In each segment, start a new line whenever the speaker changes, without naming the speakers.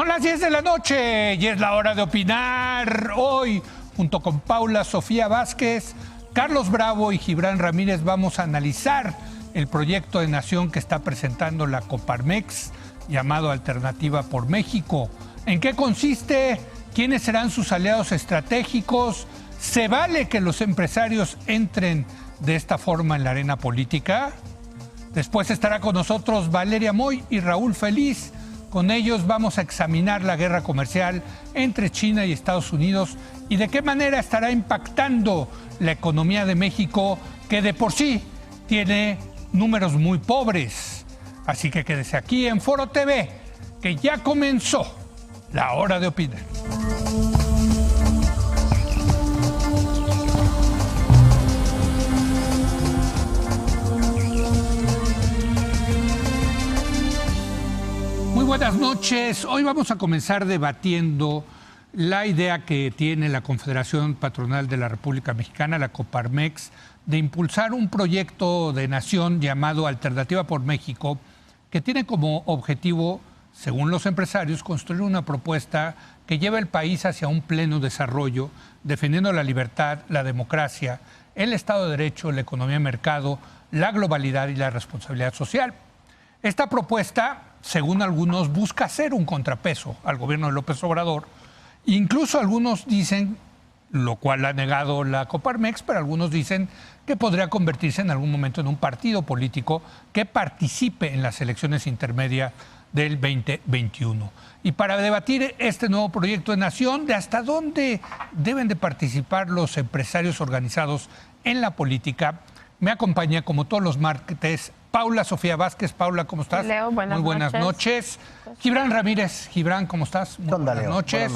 Son las 10 de la noche y es la hora de opinar. Hoy, junto con Paula Sofía Vázquez, Carlos Bravo y Gibran Ramírez, vamos a analizar el proyecto de nación que está presentando la Coparmex, llamado Alternativa por México. ¿En qué consiste? ¿Quiénes serán sus aliados estratégicos? ¿Se vale que los empresarios entren de esta forma en la arena política? Después estará con nosotros Valeria Moy y Raúl Feliz. Con ellos vamos a examinar la guerra comercial entre China y Estados Unidos y de qué manera estará impactando la economía de México, que de por sí tiene números muy pobres. Así que quédese aquí en Foro TV, que ya comenzó la hora de opinar. Muy buenas noches. Hoy vamos a comenzar debatiendo la idea que tiene la Confederación Patronal de la República Mexicana, la Coparmex, de impulsar un proyecto de nación llamado Alternativa por México, que tiene como objetivo, según los empresarios, construir una propuesta que lleve el país hacia un pleno desarrollo, defendiendo la libertad, la democracia, el Estado de Derecho, la economía de mercado, la globalidad y la responsabilidad social. Esta propuesta, según algunos, busca ser un contrapeso al gobierno de López Obrador. Incluso algunos dicen, lo cual ha negado la Coparmex, pero algunos dicen que podría convertirse en algún momento en un partido político que participe en las elecciones intermedias del 2021. Y para debatir este nuevo proyecto de nación, de hasta dónde deben de participar los empresarios organizados en la política, me acompaña, como todos los martes, Paula Sofía Vázquez. Paula, ¿cómo estás?
Leo,
muy buenas noches. Gibran Ramírez. Gibran, ¿cómo estás? Muy buenas noches.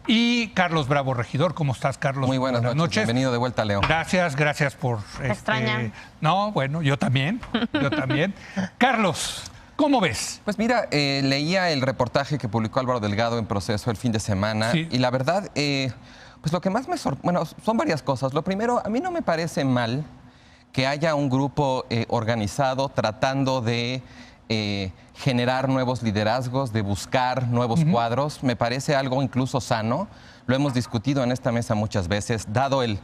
Y Carlos Bravo, regidor. ¿Cómo estás, Carlos?
Muy buenas noches. Bienvenido de vuelta, Leo.
Gracias por...
extrañan.
No, bueno, yo también. Carlos, ¿cómo ves?
Pues mira, leía el reportaje que publicó Álvaro Delgado en Proceso el fin de semana. Sí. Y la verdad, pues lo que más me sorprende... Bueno, son varias cosas. Lo primero, a mí no me parece mal que haya un grupo organizado tratando de generar nuevos liderazgos, de buscar nuevos cuadros. Me parece algo incluso sano. Lo hemos discutido en esta mesa muchas veces. Dado el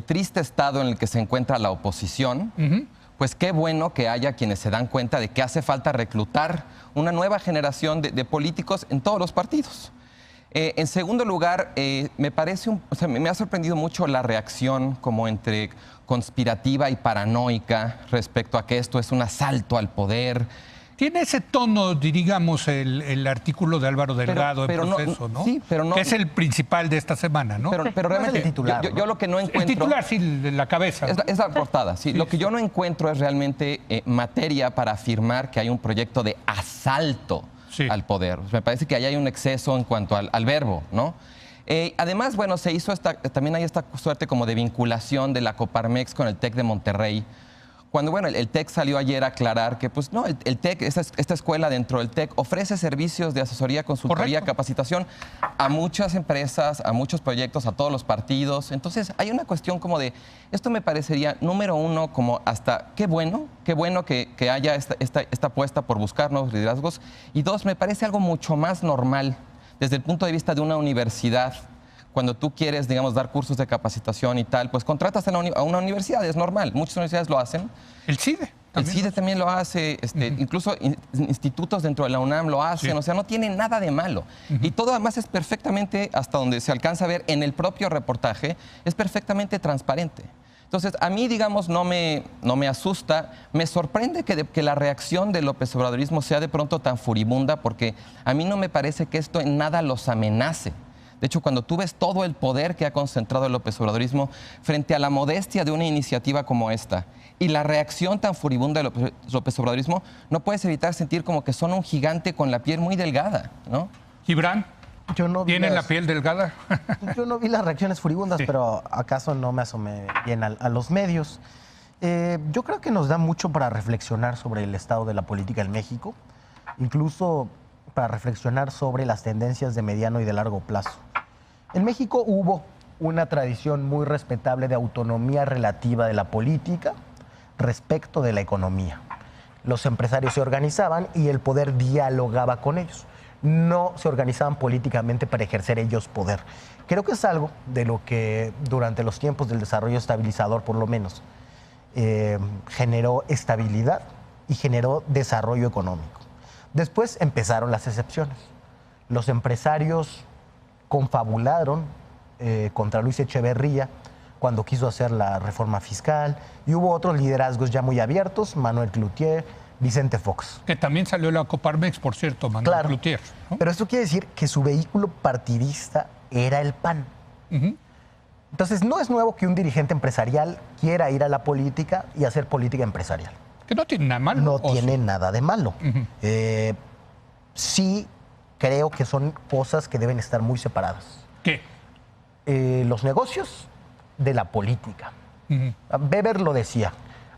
triste estado en el que se encuentra la oposición, pues qué bueno que haya quienes se dan cuenta de que hace falta reclutar una nueva generación de políticos en todos los partidos. En segundo lugar, me ha sorprendido mucho la reacción como entre conspirativa y paranoica respecto a que esto es un asalto al poder.
Tiene ese tono, digamos, el artículo de Álvaro Delgado en Proceso, ¿no?
Sí, pero no.
Que es el principal de esta semana, ¿no?
Pero realmente, el titular, yo lo que no encuentro...
El titular, sí, de la cabeza.
Es la portada, sí. Lo que yo no encuentro es realmente materia para afirmar que hay un proyecto de asalto al poder. Me parece que ahí hay un exceso en cuanto al verbo, ¿no? Además, bueno, se hizo también hay esta suerte como de vinculación de la Coparmex con el TEC de Monterrey. Cuando, bueno, el TEC salió ayer a aclarar que, pues, no, el TEC, esta escuela dentro del TEC ofrece servicios de asesoría, consultoría, capacitación a muchas empresas, a muchos proyectos, a todos los partidos. Entonces, hay una cuestión como de, esto me parecería, número uno, como hasta, qué bueno que haya esta apuesta por buscar nuevos liderazgos. Y dos, me parece algo mucho más normal desde el punto de vista de una universidad. Cuando tú quieres, digamos, dar cursos de capacitación y tal, pues contratas a una universidad, es normal. Muchas universidades lo hacen.
El CIDE.
El CIDE también lo hace, incluso institutos dentro de la UNAM lo hacen, o sea, no tiene nada de malo. Y todo además es perfectamente, hasta donde se alcanza a ver en el propio reportaje, es perfectamente transparente. Entonces, a mí, digamos, no me asusta, me sorprende que la reacción del López Obradorismo sea de pronto tan furibunda, porque a mí no me parece que esto en nada los amenace. De hecho, cuando tú ves todo el poder que ha concentrado el López Obradorismo frente a la modestia de una iniciativa como esta y la reacción tan furibunda del López Obradorismo, no puedes evitar sentir como que son un gigante con la piel muy delgada, ¿no?
Gibran, ¿tienen la piel delgada?
Yo no vi las reacciones furibundas, pero ¿acaso no me asomé bien a los medios? Yo creo que nos da mucho para reflexionar sobre el estado de la política en México, incluso para reflexionar sobre las tendencias de mediano y de largo plazo. En México hubo una tradición muy respetable de autonomía relativa de la política respecto de la economía. Los empresarios se organizaban y el poder dialogaba con ellos. no se organizaban políticamente para ejercer ellos poder. Creo que es algo de lo que durante los tiempos del desarrollo estabilizador, por lo menos, generó estabilidad y generó desarrollo económico. Después empezaron las excepciones. Los empresarios confabularon contra Luis Echeverría cuando quiso hacer la reforma fiscal, y hubo otros liderazgos ya muy abiertos, Manuel Cloutier, Vicente Fox.
Que también salió la Coparmex, por cierto, Manuel Cloutier, ¿no?
Pero esto quiere decir que su vehículo partidista era el PAN. Entonces, no es nuevo que un dirigente empresarial quiera ir a la política y hacer política empresarial.
Que no tiene nada malo.
No tiene nada de malo. Sí creo que son cosas que deben estar muy separadas.
¿Qué?
Los negocios de la política. Weber lo decía.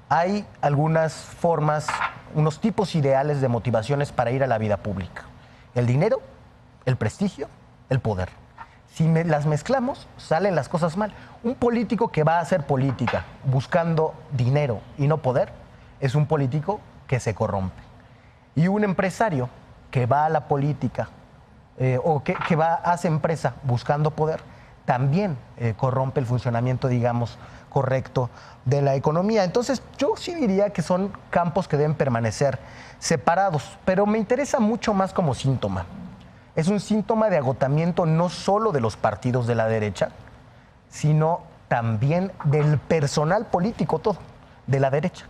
Hay algunas formas, unos tipos ideales de motivaciones para ir a la vida pública. El dinero, el prestigio, el poder. Si las mezclamos, salen las cosas mal. Un político que va a hacer política buscando dinero y no poder, es un político que se corrompe. Y un empresario que va a la política o que hace empresa buscando poder, también corrompe el funcionamiento, digamos, correcto de la economía. Entonces, yo sí diría que son campos que deben permanecer separados, pero me interesa mucho más como síntoma. Es un síntoma de agotamiento no solo de los partidos de la derecha, sino también del personal político todo, de la derecha.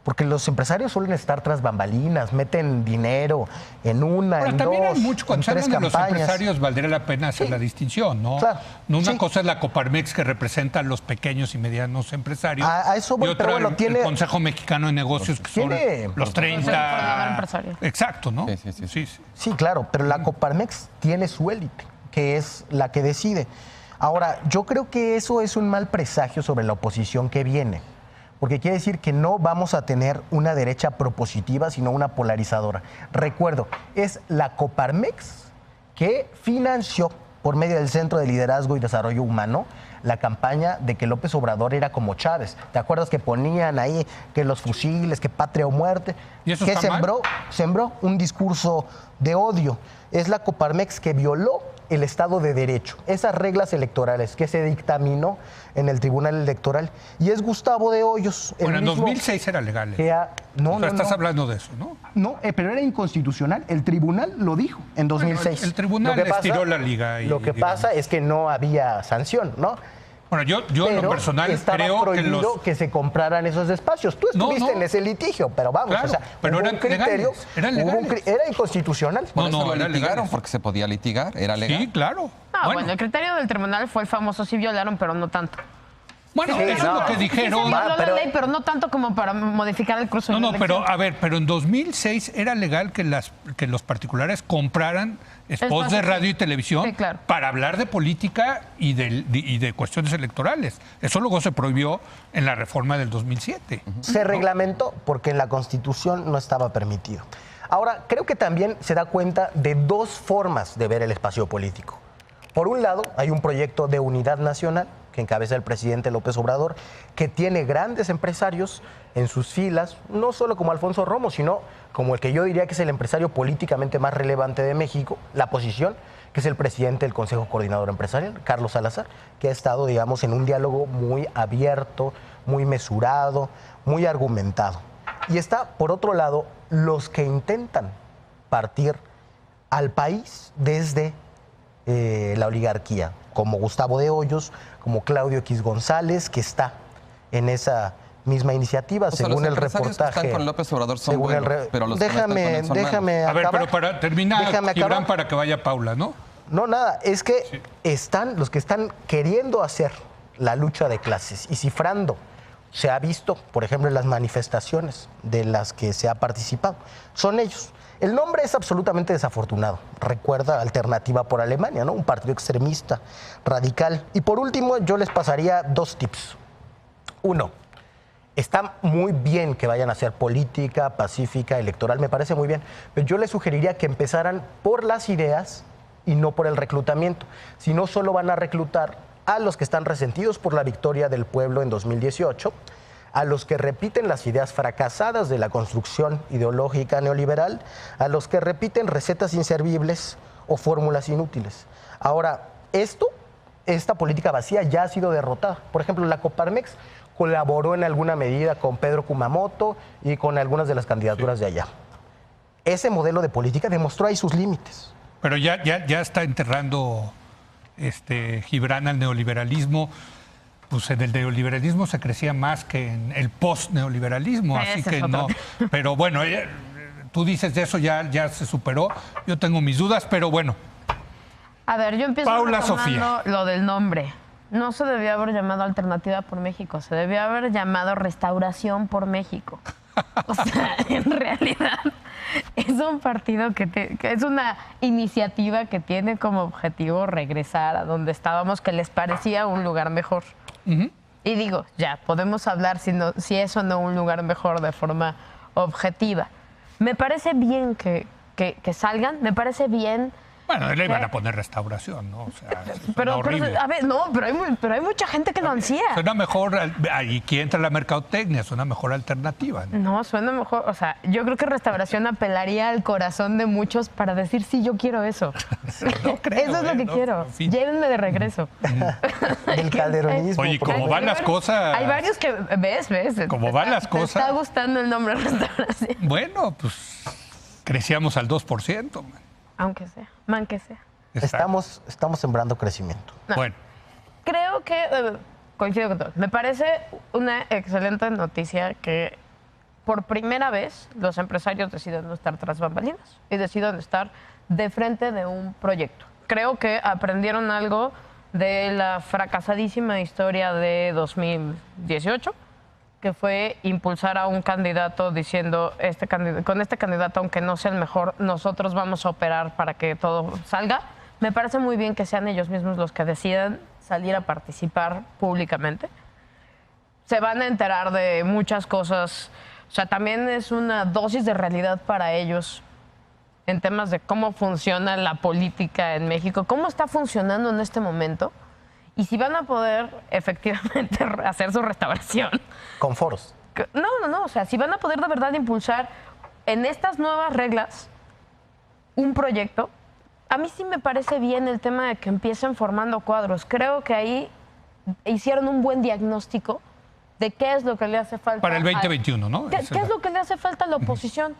Porque los empresarios suelen estar tras bambalinas, meten dinero en una,
Ahora,
en
también
dos,
hay mucho, cuando se
en tres
hablan de los
campañas.
empresarios, valdría la pena hacer la distinción, ¿no?
Claro,
Una cosa es la Coparmex, que representa a los pequeños y medianos empresarios.
A eso voy,
y otra,
pero bueno,
el Consejo Mexicano de Negocios, que son los 30... Exacto, ¿no?
Sí.
Sí, claro, pero la Coparmex tiene su élite, que es la que decide. Ahora, yo creo que eso es un mal presagio sobre la oposición que viene, porque quiere decir que no vamos a tener una derecha propositiva, sino una polarizadora. Recuerdo, es la Coparmex que financió, por medio del Centro de Liderazgo y Desarrollo Humano, la campaña de que López Obrador era como Chávez. ¿Te acuerdas que ponían ahí que los fusiles, que patria o muerte?
¿Y eso
que
está mal?
sembró un discurso de odio. Es la Coparmex que violó el Estado de Derecho, esas reglas electorales que se dictaminó en el Tribunal Electoral. Y es Gustavo de Hoyos.
Bueno, en 2006 era legal. Estás hablando de eso, ¿no?
No, pero era inconstitucional. El tribunal lo dijo en 2006.
Bueno, el tribunal estiró la liga.
Lo que pasa es que no había sanción, ¿no?
Bueno, yo en lo personal creo
que se compraran esos espacios. Tú estuviste en ese litigio, pero vamos,
claro,
o sea,
pero eran legales.
Era inconstitucional.
Por eso lo litigaron, porque se podía litigar, era legal.
Sí, claro.
Bueno, el criterio del tribunal fue el famoso, sí violaron, pero no tanto.
Bueno, eso es lo que dijeron.
Sí, la ley, pero no tanto como para modificar el curso de la elección.
pero a ver, pero en 2006 era legal que los particulares compraran spots de radio y televisión para hablar de política y de cuestiones electorales. Eso luego se prohibió en la reforma del 2007.
Se reglamentó porque en la Constitución no estaba permitido. Ahora, creo que también se da cuenta de dos formas de ver el espacio político. Por un lado, hay un proyecto de unidad nacional que encabeza el presidente López Obrador, que tiene grandes empresarios en sus filas, no solo como Alfonso Romo, sino como el que yo diría que es el empresario políticamente más relevante de México, la posición, que es el presidente del Consejo Coordinador Empresarial, Carlos Salazar, que ha estado, digamos, en un diálogo muy abierto, muy mesurado, muy argumentado. Y está, por otro lado, los que intentan partir al país desde la oligarquía, como Gustavo de Hoyos, como Claudio X González, que está en esa misma iniciativa, según el reportaje.
Que están con López Obrador son buenos, pero los
déjame
acabar.
A ver, pero para terminar, Gibran, para que vaya Paula, ¿no?
No, nada, es que están los que están queriendo hacer la lucha de clases y cifrando. Se ha visto, por ejemplo, en las manifestaciones de las que se ha participado. Son ellos. El nombre es absolutamente desafortunado. Recuerda Alternativa por Alemania, ¿no? Un partido extremista, radical. Y por último, yo les pasaría dos tips. Uno, está muy bien que vayan a hacer política pacífica, electoral, me parece muy bien, pero yo les sugeriría que empezaran por las ideas y no por el reclutamiento. Si no, solo van a reclutar a los que están resentidos por la victoria del pueblo en 2018, a los que repiten las ideas fracasadas de la construcción ideológica neoliberal, a los que repiten recetas inservibles o fórmulas inútiles. Ahora, esta política vacía ya ha sido derrotada. Por ejemplo, la Coparmex colaboró en alguna medida con Pedro Kumamoto y con algunas de las candidaturas de allá. Ese modelo de política demostró ahí sus límites.
Pero ya está enterrando Gibran al neoliberalismo. Pues en el neoliberalismo se crecía más que en el post-neoliberalismo, así que no. Pero bueno, tú dices de eso ya se superó. Yo tengo mis dudas, pero bueno.
A ver, yo empiezo
Paula Sofía.
Lo del nombre. No se debió haber llamado Alternativa por México, se debió haber llamado Restauración por México. O sea, en realidad es un partido que es una iniciativa que tiene como objetivo regresar a donde estábamos, que les parecía un lugar mejor. Y digo, ya, podemos hablar si es o no un lugar mejor de forma objetiva. Me parece bien que salgan, me parece bien.
Bueno, le iban a poner Restauración, ¿no? O sea,
pero a ver, no, pero hay mucha gente que lo ansía.
Suena mejor, aquí entra la mercadotecnia, suena mejor alternativa, ¿no?
No, suena mejor, o sea, yo creo que Restauración apelaría al corazón de muchos para decir, sí, yo quiero eso.
No creo,
eso es lo que quiero. En fin. Llévenme de regreso.
El calderonismo.
Oye, ¿cómo van las cosas?
Hay varios que, ¿ves?
¿Cómo van las cosas?
¿Te está gustando el nombre Restauración?
Bueno, pues crecíamos al 2%, man.
Aunque sea, man que sea.
Estamos sembrando crecimiento.
No.
Bueno.
Creo que, coincido con todos, me parece una excelente noticia que por primera vez los empresarios deciden no estar tras bambalinas y deciden estar de frente de un proyecto. Creo que aprendieron algo de la fracasadísima historia de 2018, que fue impulsar a un candidato diciendo, con este candidato, aunque no sea el mejor, nosotros vamos a operar para que todo salga. Me parece muy bien que sean ellos mismos los que decidan salir a participar públicamente. Se van a enterar de muchas cosas. O sea, también es una dosis de realidad para ellos en temas de cómo funciona la política en México, cómo está funcionando en este momento. Y si van a poder efectivamente hacer su restauración.
Con foros.
No. O sea, si van a poder de verdad impulsar en estas nuevas reglas un proyecto, a mí sí me parece bien el tema de que empiecen formando cuadros. Creo que ahí hicieron un buen diagnóstico de qué es lo que le hace falta.
Para el 2021, ¿no?
¿Qué es lo que le hace falta a la oposición?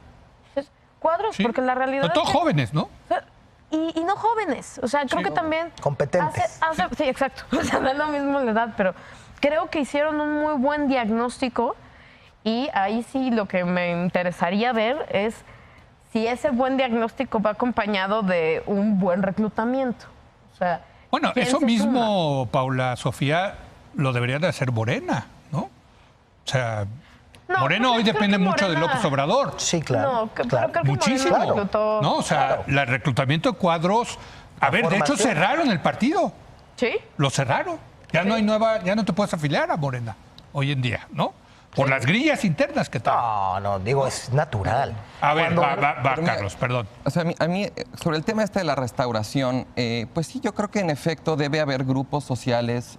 Cuadros, sí. Porque la realidad.
Pero todos jóvenes, ¿no?
Y no jóvenes, o sea, creo que también...
Competentes.
Sí, exacto, o sea, da lo mismo la edad, pero creo que hicieron un muy buen diagnóstico y ahí sí lo que me interesaría ver es si ese buen diagnóstico va acompañado de un buen reclutamiento. O sea,
bueno, eso mismo, Paula Sofía, lo debería de hacer Morena, ¿no? O sea... No, Moreno hoy depende mucho de López Obrador.
Sí, claro.
No, claro.
Muchísimo.
Reclutó,
no, o sea, el reclutamiento de cuadros. A ver, de hecho cerraron el partido.
Sí.
Lo cerraron. Ya no hay ya no te puedes afiliar a Morena hoy en día, ¿no? Por las grillas internas que tal.
No, digo, es natural.
A ver, Carlos, perdón.
O sea, a mí, sobre el tema de la restauración, pues sí, yo creo que en efecto debe haber grupos sociales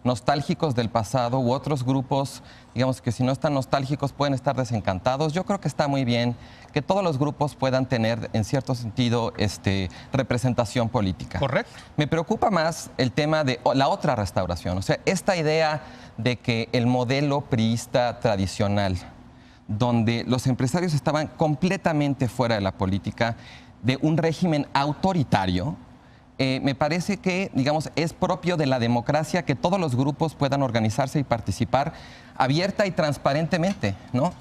nostálgicos del pasado u otros grupos, digamos que si no están nostálgicos pueden estar desencantados. Yo creo que está muy bien que todos los grupos puedan tener, en cierto sentido, representación política.
Correcto.
Me preocupa más el tema de la otra restauración, o sea, esta idea de que el modelo priista tradicional, donde los empresarios estaban completamente fuera de la política, de un régimen autoritario, me parece que, digamos, es propio de la democracia que todos los grupos puedan organizarse y participar abierta y transparentemente, ¿no?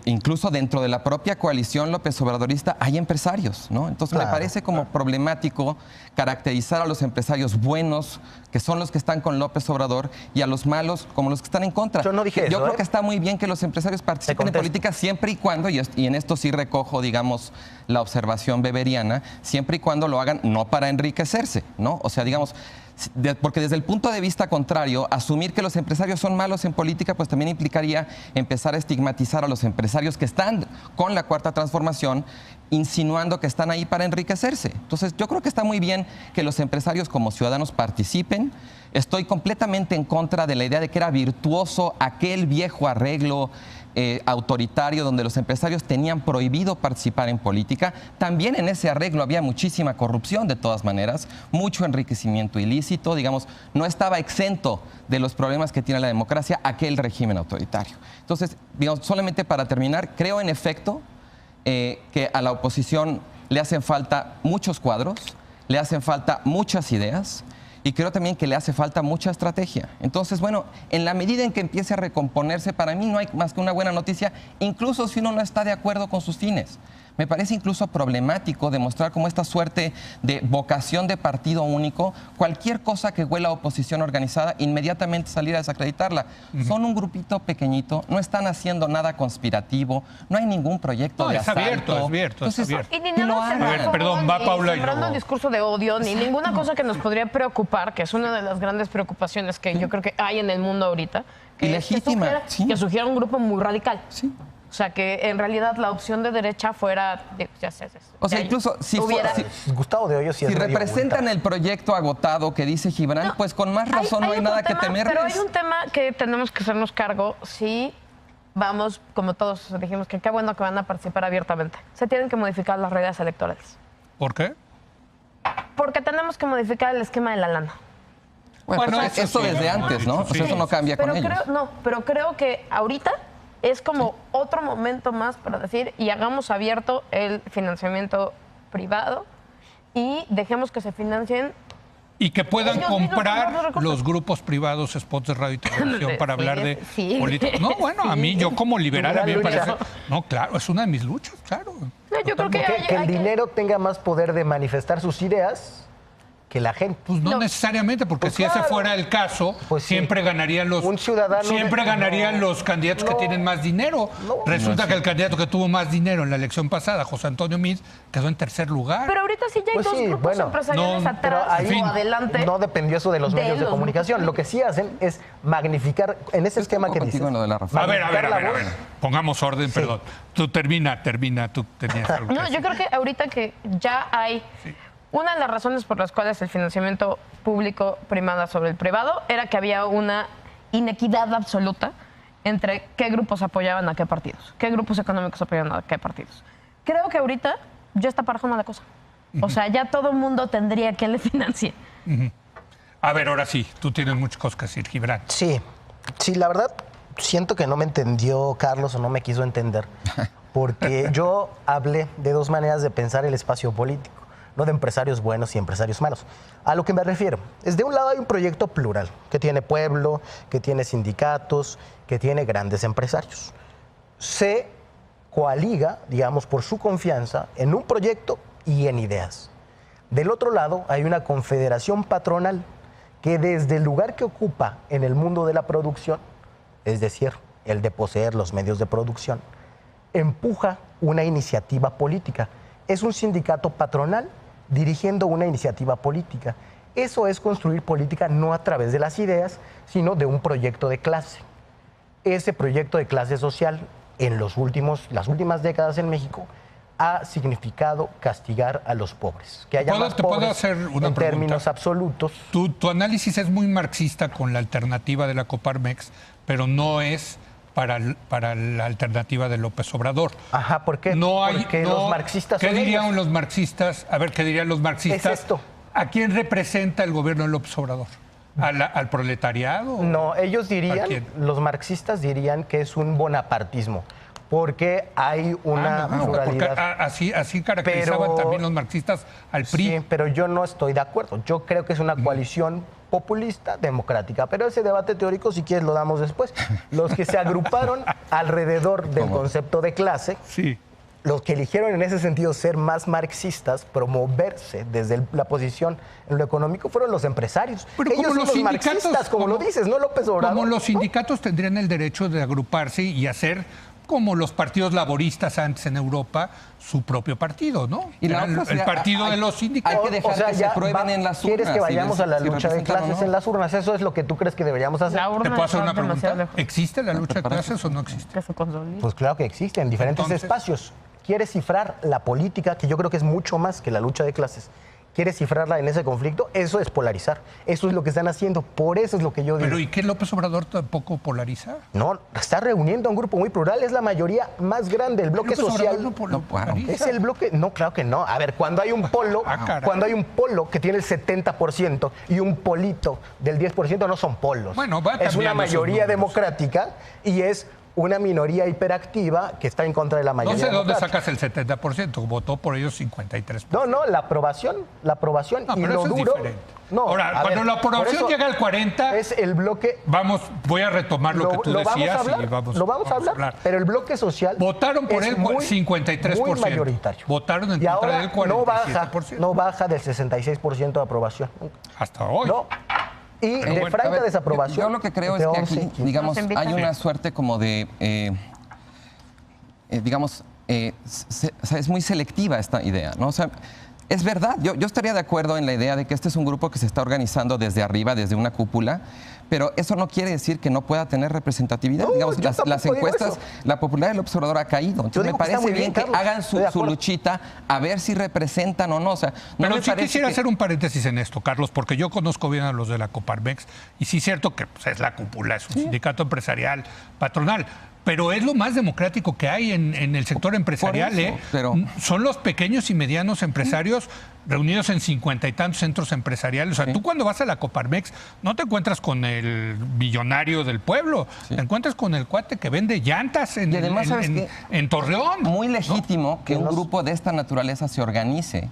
Incluso dentro de la propia coalición López Obradorista hay empresarios, ¿no? Entonces me parece como problemático caracterizar a los empresarios buenos, que son los que están con López Obrador, y a los malos como los que están en contra.
Yo no dije eso.
Yo creo que está muy bien que los empresarios participen en política siempre y cuando, y en esto sí recojo, digamos, la observación weberiana, siempre y cuando lo hagan no para enriquecerse, ¿no? O sea, digamos, Porque desde el punto de vista contrario, asumir que los empresarios son malos en política, pues también implicaría empezar a estigmatizar a los empresarios que están con la Cuarta Transformación, insinuando que están ahí para enriquecerse. Entonces, yo creo que está muy bien que los empresarios como ciudadanos participen. Estoy completamente en contra de la idea de que era virtuoso aquel viejo arreglo autoritario donde los empresarios tenían prohibido participar en política. También en ese arreglo había muchísima corrupción, de todas maneras, mucho enriquecimiento ilícito, digamos, no estaba exento de los problemas que tiene la democracia aquel régimen autoritario. Entonces, digamos, solamente para terminar, creo en efecto que a la oposición le hacen falta muchos cuadros, le hacen falta muchas ideas, y creo también que le hace falta mucha estrategia. Entonces, bueno, en la medida en que empiece a recomponerse, para mí no hay más que una buena noticia, incluso si uno no está de acuerdo con sus fines. Me parece incluso problemático demostrar como esta suerte de vocación de partido único, cualquier cosa que huela a oposición organizada, inmediatamente salir a desacreditarla. Son un grupito pequeñito, no están haciendo nada conspirativo, no hay ningún proyecto de asalto.
Es abierto.
Y ni nada
A ver, perdón, va Paula y
sembrando un discurso de odio, ni ninguna cosa que nos podría preocupar, que es una de las grandes preocupaciones que yo creo que hay en el mundo ahorita. Que
ilegítima,
que sugiera un grupo muy radical.
Sí.
O sea, que en realidad la opción de derecha fuera...
O sea, incluso si
Gustavo de Hoyos sí
si representan el proyecto agotado que dice Gibran, pues con más razón no hay nada que temerles.
Pero hay un tema que tenemos que hacernos cargo si vamos, como todos dijimos, que qué bueno que van a participar abiertamente. Se tienen que modificar las reglas electorales.
¿Por qué?
Porque tenemos que modificar el esquema de la lana.
Bueno, eso desde antes, ¿no? O sea, eso no cambia con ellos.
Pero creo que ahorita es como otro momento más para decir y hagamos abierto el financiamiento privado y dejemos que se financien.
Y que puedan comprar los grupos privados spots de radio y televisión para hablar de política. No, bueno, a mí, yo como liberal, a mí me parece... No, claro, es una de mis luchas, claro.
No, yo creo
que el dinero tenga más poder de manifestar sus ideas que la gente.
Pues no necesariamente, porque pues si ese fuera el caso, pues siempre ganarían los los candidatos que tienen más dinero. Resulta que el candidato que tuvo más dinero en la elección pasada, José Antonio Meade, quedó en tercer lugar.
Pero ahorita sí ya hay dos grupos empresariales atrás o adelante.
No dependió eso de los medios de comunicación. Lo que sí hacen es magnificar en ese esquema que dices.
A ver. Pongamos orden, perdón. Tú termina, tú tenías algo que decir.
Yo creo que ahorita que ya hay... Sí. Una de las razones por las cuales el financiamiento público primaba sobre el privado era que había una inequidad absoluta entre qué grupos apoyaban a qué partidos, qué grupos económicos apoyaban a qué partidos. Creo que ahorita ya está parejona la cosa. O sea, ya todo el mundo tendría quien le financie.
A ver, ahora sí, tú tienes muchas cosas que decir, Gibran.
Sí, la verdad, siento que no me entendió Carlos o no me quiso entender, porque yo hablé de dos maneras de pensar el espacio político. No de empresarios buenos y empresarios malos. A lo que me refiero es, de un lado hay un proyecto plural, que tiene pueblo, que tiene sindicatos, que tiene grandes empresarios. Se coaliga, digamos, por su confianza en un proyecto y en ideas. Del otro lado hay una confederación patronal que desde el lugar que ocupa en el mundo de la producción, es decir, el de poseer los medios de producción, empuja una iniciativa política. Es un sindicato patronal dirigiendo una iniciativa política. Eso es construir política no a través de las ideas, sino de un proyecto de clase. Ese proyecto de clase social en las últimas décadas en México ha significado castigar a los pobres. Que haya más pobres
hacer una
en términos absolutos.
Tu análisis es muy marxista con la alternativa de la Coparmex, pero no es para la alternativa de López Obrador.
Ajá, ¿por qué?
Porque
los marxistas
¿qué dirían los marxistas? A ver, ¿qué dirían los marxistas?
Es esto.
¿A quién representa el gobierno de López Obrador? ¿Al proletariado?
No, ellos dirían, los marxistas dirían que es un bonapartismo, porque hay una pluralidad.
Así caracterizaban también los marxistas al PRI.
Sí, pero yo no estoy de acuerdo. Yo creo que es una coalición populista democrática, pero ese debate teórico, si quieres, lo damos después. Los que se agruparon alrededor del concepto de clase, los que eligieron en ese sentido ser más marxistas, promoverse desde la posición en lo económico, fueron los empresarios.
Pero
ellos son los marxistas, como lo dices, no López Obrador.
Como los sindicatos tendrían el derecho de agruparse y hacer como los partidos laboristas antes en Europa, su propio partido, ¿no?
Y la
el
otra,
partido de los sindicatos.
Hay que dejar que se prueben en las urnas.
¿Quieres que vayamos a la lucha de clases
no?
en las urnas? ¿Eso es lo que tú crees que deberíamos hacer?
La urna
¿Te puedo hacer
está
una pregunta?
demasiado lejos.
¿Existe la lucha de clases o no existe?
Que se consolide.
Pues claro que existe, en diferentes
Entonces-
espacios. ¿Quieres cifrar la política, que yo creo que es mucho más que la lucha de clases? ¿Quieres cifrarla en ese conflicto? Eso es polarizar. Eso es lo que están haciendo. Por eso es lo que yo digo.
Pero ¿y qué López Obrador tampoco polariza?
No, está reuniendo a un grupo muy plural. Es la mayoría más grande. El bloque
López
social.
Obrador no polariza.
Es el bloque. No, claro que no. A ver, cuando hay un polo,
caray.
cuando hay un polo que tiene el 70% y un polito del 10%, no son polos.
Bueno, va
es una
cambiando esos
mayoría
números.
democrática y es una minoría hiperactiva que está en contra de la
No
mayoría
sé dónde
democrática.
sacas el 70%. Votó por ellos 53%.
No, la aprobación
No,
y
pero
lo
eso es
duro.
diferente.
No,
Ahora,
a
cuando
ver,
la
por
aprobación
eso
llega al 40%,
es el bloque.
voy a retomar lo que tú
vamos
decías
a hablar,
y vamos
lo vamos a hablar, pero el bloque social
Votaron por
es
él
muy,
53%.
muy mayoritario.
Votaron en
y
contra
ahora
del 47%.
no baja del 66% de aprobación.
Hasta hoy.
No. Y
Pero
de
bueno,
franca
A ver,
desaprobación.
Yo lo que creo
de
es que
11,
aquí, digamos,
Nos invitan.
hay una
Sí.
suerte como de, es muy selectiva esta idea, ¿no? O sea, es verdad, yo estaría de acuerdo en la idea de que este es un grupo que se está organizando desde arriba, desde una cúpula, pero eso no quiere decir que no pueda tener representatividad.
No,
Digamos,
yo
las
tampoco digo
encuestas,
eso.
la popularidad del observador ha caído. Entonces me
digo que está
parece
muy bien,
bien que
Carlos,
hagan
estoy de
su
acuerdo.
luchita a ver si representan o no. O sea, no
Pero
me
sí
parece
quisiera
que-
hacer un paréntesis en esto, Carlos, porque yo conozco bien a los de la Coparmex y sí es cierto que pues, es la cúpula, es un sindicato empresarial patronal. Pero es lo más democrático que hay en el sector empresarial.
eso, pero-
Son los pequeños y medianos empresarios reunidos en 50 y tantos centros empresariales. O sea, tú cuando vas a la Coparmex no te encuentras con el millonario del pueblo, te encuentras con el cuate que vende llantas
Y además, ¿sabes qué?
en Torreón.
Muy legítimo que un grupo de esta naturaleza se organice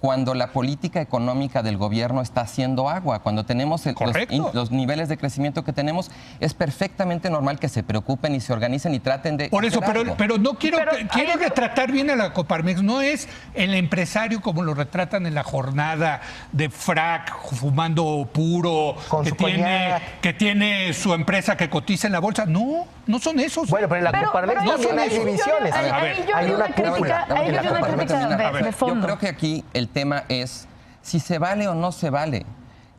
cuando la política económica del gobierno está haciendo agua, cuando tenemos
Correcto.
los niveles de crecimiento que tenemos, es perfectamente normal que se preocupen y se organicen y traten de
Por eso,
hacer algo.
pero no quiero,
Pero
quiero
hay-
retratar bien a la Coparmex. No es el empresario como lo retratan en la jornada de frac, fumando puro,
Con su coñac.
que tiene su empresa que cotiza en la bolsa. No, no son esos.
Bueno, pero en la
Pero-
Coparmex
pero
también
son
hay
esos.
divisiones.
Ahí
A ver,
yo
hay
vi
una
una crítica,
cúpula.
ahí yo vi una
Déjame
crítica
terminar.
de fondo.
Yo creo que aquí el tema es si se vale o no se vale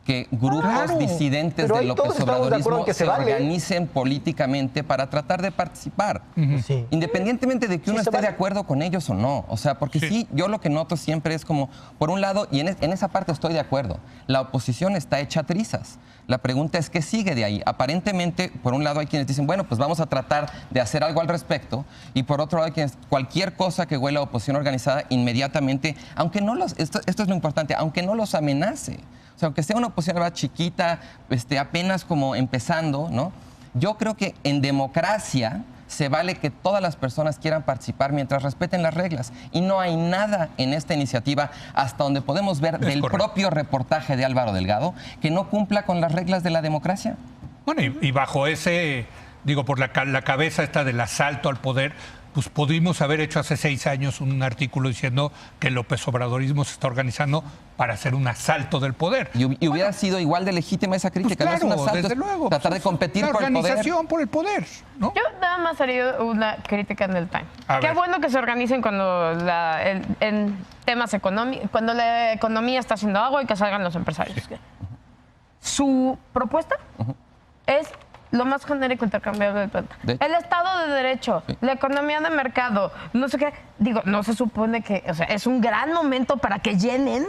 que grupos
Claro,
disidentes
pero
del
ahí todos
López
estamos de acuerdo
Obradorismo
en que
se
se vale.
organicen políticamente para tratar de participar.
Sí.
Independientemente de que uno
Sí, se
esté de
vale.
acuerdo con ellos o no. O sea, porque
Sí.
sí, yo lo que noto siempre es como, por un lado, y en esa parte estoy de acuerdo, la oposición está hecha trizas. La pregunta es, ¿qué sigue de ahí? Aparentemente, por un lado hay quienes dicen, bueno, pues vamos a tratar de hacer algo al respecto, y por otro lado hay quienes, cualquier cosa que huela a oposición organizada, inmediatamente, aunque no los, esto es lo importante, aunque no los amenace. O sea, aunque sea una oposición ¿verdad? Chiquita, apenas como empezando, ¿no? Yo creo que en democracia se vale que todas las personas quieran participar mientras respeten las reglas. Y no hay nada en esta iniciativa, hasta donde podemos ver del
correcto.
propio reportaje de Álvaro Delgado, que no cumpla con las reglas de la democracia.
Bueno, y bajo ese, digo, por la cabeza esta del asalto al poder, pues pudimos haber hecho hace 6 años un artículo diciendo que el López Obradorismo se está organizando para hacer un asalto del poder.
Y hubiera sido igual de legítima esa
Pues
crítica.
claro,
no es un asalto,
desde
es
luego.
tratar de
pues,
competir
la
por el poder.
organización por el poder, ¿no?
Yo nada más haría una crítica en el Time.
A
Qué
ver.
bueno que se organicen cuando en temas económicos, cuando la economía está haciendo agua y que salgan los empresarios. Su propuesta es lo más genérico intercambiable del planeta.
De hecho.
El Estado de Derecho, la economía de mercado, no sé qué. Digo, no se supone que, o sea, es un gran momento para que llenen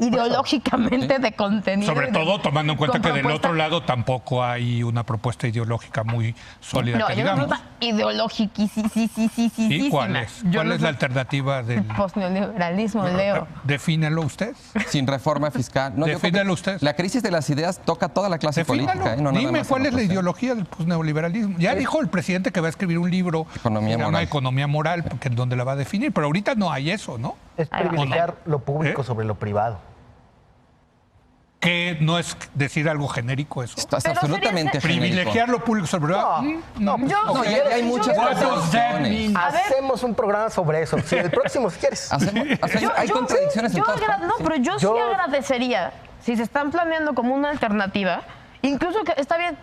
ideológicamente de contenido.
Sobre
y de-
todo tomando en cuenta
con
que del
propuesta-
otro lado tampoco hay una propuesta ideológica muy sólida,
No,
que
yo no
digamos.
ideológica, sí.
¿Y cuál es? ¿Cuál es la alternativa del...?
Postneoliberalismo, Leo.
Defínalo usted.
Sin reforma fiscal. No, yo creo que
Defínalo usted.
La crisis de las ideas toca toda la clase
Defínalo.
política. No nada
Dime
más a
cuál es la
nosotros.
ideología del posneoliberalismo. Ya dijo el presidente que va a escribir un libro
Economía
que se llama
moral.
Economía Moral, porque en donde la va a definir. Pero ahorita no hay eso, ¿no?
Es privilegiar lo público
¿Eh?
sobre lo privado.
Que no es decir algo genérico eso.
Estás
Pero
absolutamente
sería-
genérico.
Privilegiar lo público sobre lo privado.
No, pues,
Yo-
No,
Ok.
y hay muchas
What does that
contradicciones.
mean?
A ver.
Hacemos un programa sobre eso. Sí, el próximo, si quieres.
Hay contradicciones en todas partes.
No, pero yo sí
Yo-
agradecería, si se están planeando como una alternativa, incluso que está bien,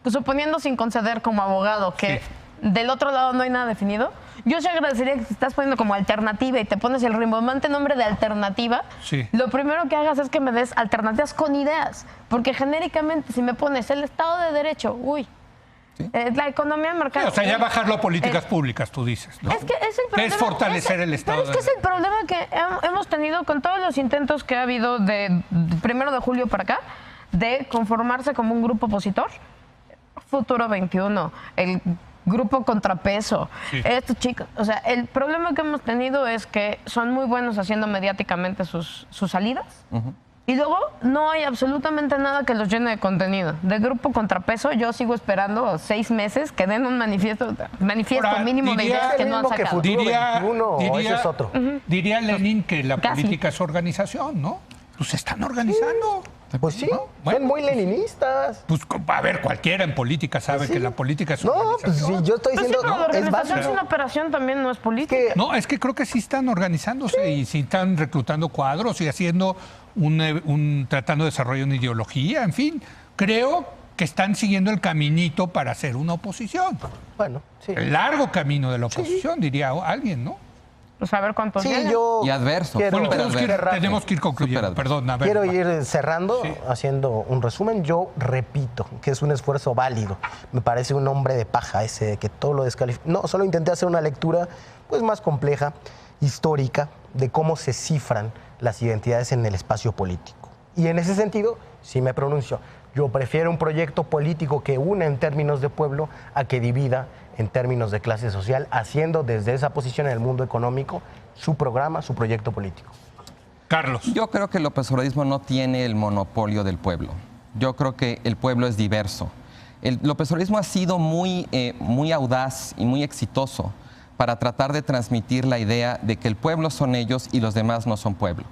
suponiendo sin conceder como abogado, que del otro lado no hay nada definido. Yo sí agradecería que te estás poniendo como alternativa y te pones el rimbombante nombre de alternativa.
Sí.
Lo primero que hagas es que me des alternativas con ideas. Porque genéricamente, si me pones el Estado de Derecho, uy, la economía de mercado.
Sí, o sea, ya bajarlo a políticas públicas, tú dices, ¿no?
Es que es el problema.
Que es fortalecer el Estado.
Pero es que es el problema que hemos tenido con todos los intentos que ha habido de 1 de julio para acá, de conformarse como un grupo opositor. Futuro 21, el grupo Contrapeso, estos chicos. O sea, el problema que hemos tenido es que son muy buenos haciendo mediáticamente sus salidas. Y luego no hay absolutamente nada que los llene de contenido. De grupo Contrapeso yo sigo esperando 6 meses que den un manifiesto
Ahora,
mínimo de ideas que no han sacado.
Diría Lenin que la política es organización, ¿no? Pues se están organizando.
Pues sí,
¿no?
son muy leninistas.
Pues a ver, cualquiera en política sabe que la política es organización.
Pues sí, yo estoy diciendo,
pero la
es
organización
básico.
es una operación, también no es política.
No, es que creo que sí están organizándose y sí están reclutando cuadros y haciendo tratando de desarrollar una ideología, en fin. Creo que están siguiendo el caminito para hacer una oposición.
Bueno, sí.
El largo camino de la oposición, diría alguien, ¿no?
Pues a ver cuántos
Sí,
llegan.
yo
Y adverso.
quiero-
Bueno,
Súper
tenemos que ir concluyendo.
Súper
Perdón, a ver.
Quiero ir cerrando, haciendo un resumen. Yo repito que es un esfuerzo válido. Me parece un hombre de paja ese que todo lo descalifica. No, solo intenté hacer una lectura pues más compleja, histórica, de cómo se cifran las identidades en el espacio político. Y en ese sentido, sí me pronuncio. Yo prefiero un proyecto político que una en términos de pueblo a que divida en términos de clase social, haciendo desde esa posición en el mundo económico su programa, su proyecto político.
Carlos.
Yo creo que el López Obradorismo no tiene el monopolio del pueblo. Yo creo que el pueblo es diverso. El López Obradorismo ha sido muy audaz y muy exitoso para tratar de transmitir la idea de que el pueblo son ellos y los demás no son pueblo.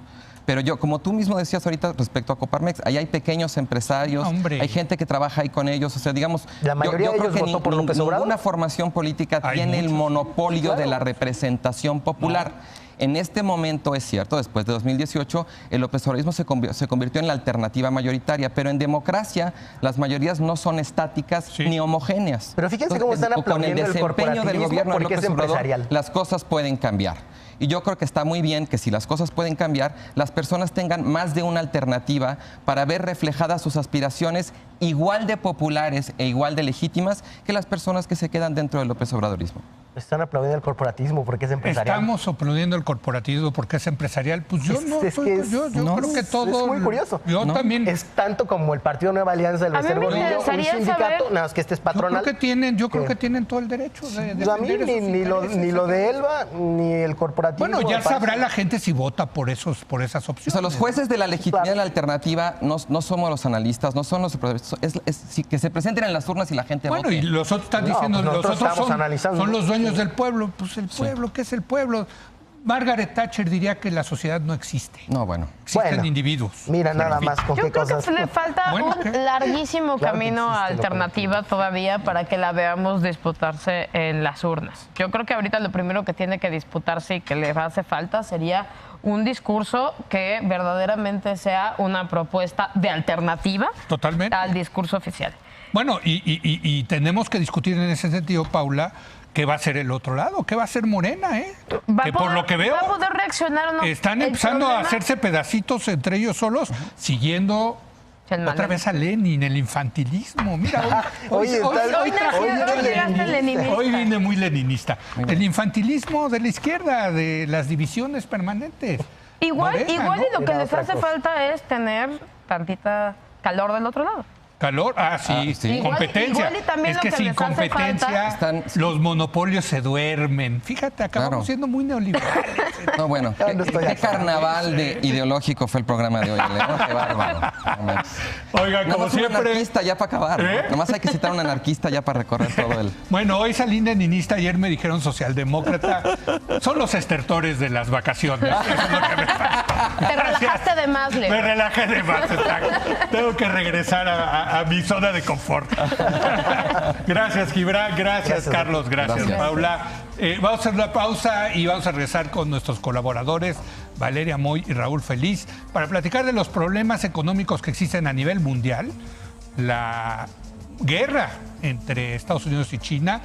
Pero yo, como tú mismo decías ahorita respecto a Coparmex, ahí hay pequeños empresarios,
Hombre.
hay gente que trabaja ahí con ellos. O sea, digamos,
La mayoría de
creo
ellos
que
votó por López Obrador.
ninguna formación política
Hay
tiene el
muchos.
monopolio
Claro.
de la representación popular. En este momento, es cierto, después de 2018, el López Obradorismo se convirtió en la alternativa mayoritaria, pero en democracia las mayorías no son estáticas ni homogéneas.
Pero fíjense cómo están
con el
aplaudiendo el
desempeño del
corporativismo
gobierno de
porque es
López Obrador,
empresarial.
las cosas pueden cambiar. Y yo creo que está muy bien que si las cosas pueden cambiar, las personas tengan más de una alternativa para ver reflejadas sus aspiraciones igual de populares e igual de legítimas que las personas que se quedan dentro del López Obradorismo.
Están aplaudiendo el corporativismo porque es empresarial.
Estamos aplaudiendo el corporativismo porque es empresarial. Pues yo no,
Es que es-
yo
no,
creo que
es
todo.
muy curioso.
Yo también.
Es tanto como el Partido Nueva Alianza del
A mí me
Bester Gordillo, un
interesaría
sindicato,
saber-
nada más que este es
Yo
patronal.
creo que tienen todo el derecho de
Pues a mí
defender esos
ni lo
intereses.
de Elba ni el corporativismo.
Bueno, ya
me parece-
sabrá la gente si vota por esas opciones.
O sea, los jueces de la legitimidad de la alternativa no somos los analistas, no son los que se presenten en las urnas y la gente
Bueno,
vote.
y los otros están
No,
diciendo,
pues
los
nosotros
otros
estamos analizando.
son los dueños del pueblo. Pues el pueblo, ¿qué es el pueblo? Margaret Thatcher diría que la sociedad no existe.
No, bueno.
Existen
Bueno,
individuos.
Mira
Pero,
nada
en fin.
más con
Yo
qué
creo
cosas.
que le falta
Bueno,
un
¿qué?
larguísimo
Claro que
camino a
existe lo
alternativa todavía para que la veamos disputarse en las urnas. Yo creo que ahorita lo primero que tiene que disputarse y que le hace falta sería un discurso que verdaderamente sea una propuesta de alternativa
Totalmente.
al discurso oficial.
Bueno, y tenemos que discutir en ese sentido, Paula, qué va a ser el otro lado, qué va a ser Morena, ¿eh? Que por lo que veo
¿Va a poder reaccionar o no?
están
El
empezando a
problema-
hacerse pedacitos entre ellos solos, siguiendo
El
otra
Manuel.
vez a Lenin, el infantilismo. Mira,
Oye,
Hoy llegaste
leninista.
leninista.
hoy vine muy leninista. El infantilismo de la izquierda, de las divisiones permanentes.
Igual
Morena,
y
¿no?
lo que
Era
les
otra
hace
cosa.
falta es tener tantita calor del otro lado.
Calor, sí,
sí.
Igual-
competencia.
igual y también
Es
lo
que
que
sin
les hace
competencia
falta-
Están-
los monopolios se duermen. Fíjate, acabamos
Claro.
siendo muy neoliberales.
No, bueno,
Ya no estoy
qué
acá.
carnaval de ideológico fue el programa de hoy, Leo. Qué bárbaro.
Oiga, como
Nomás un
siempre.
anarquista ya para acabar. ¿no?
¿Eh?
Nomás hay que citar a un anarquista ya para recorrer todo el...
Bueno, hoy salí leninista, ayer me dijeron socialdemócrata. Son los estertores de las vacaciones. Eso es lo que me pasa.
Te relajaste de más, Leo.
Me relajé de más. exacto. Tengo que regresar a mi zona de confort. Gracias, Gibran. Gracias, Carlos. Gracias,
Gracias.
Paula. Vamos a hacer una pausa y vamos a regresar con nuestros colaboradores, Valeria Moy y Raúl Feliz, para platicar de los problemas económicos que existen a nivel mundial, la guerra entre Estados Unidos y China,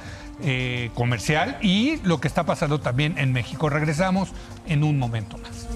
comercial, y lo que está pasando también en México. Regresamos en un momento más.